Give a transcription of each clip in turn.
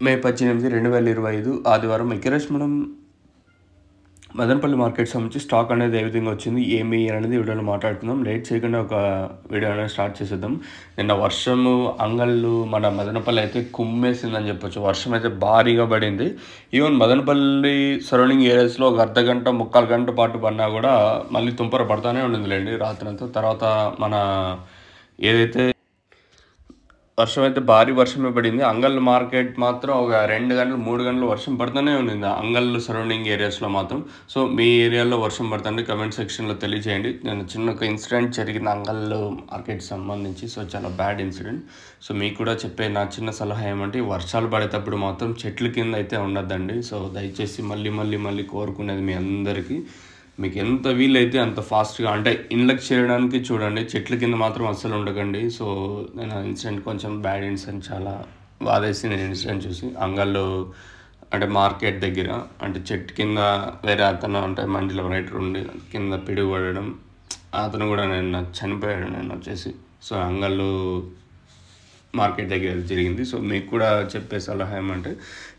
మే 18, 2025 ఆదివారం ఎకరేష్ మనం మదనపల్లి మార్కెట్ సంబంధించి స్టాక్ అనేది ఏ విధంగా వచ్చింది ఏమి అనేది వీడియోలో మాట్లాడుకుందాం. లేట్ చేయకుండా ఒక వీడియో అనేది స్టార్ట్ చేసేద్దాం. నిన్న వర్షము అంగళ్ళు మన మదనపల్లి అయితే కుమ్మేసిందని చెప్పొచ్చు. వర్షం అయితే భారీగా పడింది. ఈవెన్ మదనపల్లి సరౌండింగ్ ఏరియాస్లో ఒక అర్ధగంట 3/4 గంట పాటు పడినా కూడా మళ్ళీ తుంపర పడతానే ఉండిందిలేండి రాత్రంతా. తర్వాత మన ఏదైతే వర్షం అయితే భారీ వర్షమే పడింది. అంగళ్ళు మార్కెట్ మాత్రం ఒక 2 గంటలు 3 గంటలు వర్షం పడుతూనే ఉండింది అంగళ్ళు సరౌండింగ్ ఏరియాస్లో మాత్రం. సో మీ ఏరియాలో వర్షం పడుతుంది కమెంట్ సెక్షన్లో తెలియజేయండి. నేను చిన్న ఒక ఇన్సిడెంట్ జరిగింది అంగళ్ళు మార్కెట్ సంబంధించి. సో చాలా బ్యాడ్ ఇన్సిడెంట్. సో మీకు కూడా చెప్పే నా చిన్న సలహా ఏమంటే వర్షాలు పడేటప్పుడు మాత్రం చెట్ల కింద అయితే ఉండద్దండి. సో దయచేసి మళ్ళీ కోరుకునేది మీ అందరికీ, మీకు ఎంత వీలైతే అంత ఫాస్ట్గా అంటే ఇన్లెక్ట్ చేయడానికి చూడండి, చెట్ల కింద మాత్రం అస్సలు ఉండకండి. సో నేను ఇన్సిడెంట్ కొంచెం బ్యాడ్ ఇన్సిడెంట్, చాలా బాధేసి నేను ఇన్సిడెంట్ చూసి అంగళ్ళు అంటే మార్కెట్ దగ్గర అంటే చెట్టు కింద వేరే అతను అంటే మండీలో రైటర్ ఉండి కింద పిడుగు పడడం, అతను కూడా నేను చనిపోయాడు నేను వచ్చేసి. సో అంగళ్ళు మార్కెట్ దగ్గర జరిగింది. సో మీకు కూడా చెప్పే సలహా ఏమంటే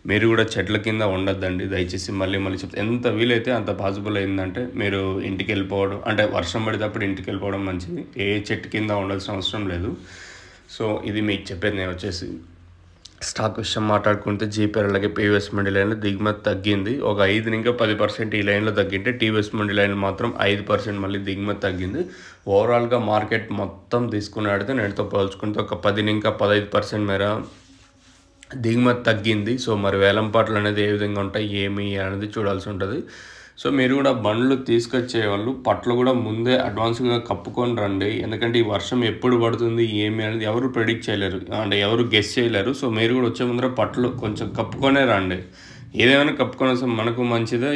మీరు కూడా చెట్ల కింద ఉండొద్దండి దయచేసి. మళ్ళీ చెప్తే ఎంత వీలైతే అంత పాసిబుల్ అయిందంటే మీరు ఇంటికి వెళ్ళిపోవడం, అంటే వర్షం పడేటప్పుడు ఇంటికి వెళ్ళిపోవడం మంచిది. ఏ చెట్టు కింద ఉండాల్సిన అవసరం లేదు. సో ఇది మీకు చెప్పేది. నేను వచ్చేసి స్టాక్ విషయం మాట్లాడుకుంటే జీపీఆర్ అలాగే పీవీఎస్ మండీ లైన్లో దిగుమతి తగ్గింది. ఒక 5 ఇంకా 10% ఈ లైన్లో తగ్గింటే టీవీఎస్ మండీ లైన్లో మాత్రం 5% మళ్ళీ దిగుమతి తగ్గింది. ఓవరాల్గా మార్కెట్ మొత్తం తీసుకున్నాడితే నేటితో పోల్చుకుంటే ఒక 10 ఇంకా 15% మేర దిగుమతి తగ్గింది. సో మరి వేలంపాట్లు అనేది ఏ విధంగా ఉంటాయి ఏమి అనేది చూడాల్సి ఉంటుంది. సో మీరు కూడా బండ్లు తీసుకొచ్చే వాళ్ళు పట్లు కూడా ముందే అడ్వాన్స్గా కప్పుకొని రండి. ఎందుకంటే ఈ వర్షం ఎప్పుడు పడుతుంది ఏమి అనేది ఎవరు ప్రెడిక్ట్ చేయలేరు, అంటే ఎవరు గెస్ చేయలేరు. సో మీరు కూడా వచ్చే ముందర పట్లు కొంచెం కప్పుకొనే రండి. ఏదేమైనా కప్పుకొని వస్తే మనకు మంచిదే,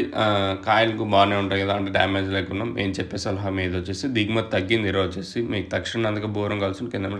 కాయలకు బాగానే ఉంటాయి కదా, అంటే డ్యామేజ్ లేకుండా. మేము చెప్పే సలహా మీద వచ్చేసి దిగుమతి తగ్గింది ఈరోజు వచ్చేసి. మీకు తక్షణ అందుకే బోరం కావాల్సిన కింద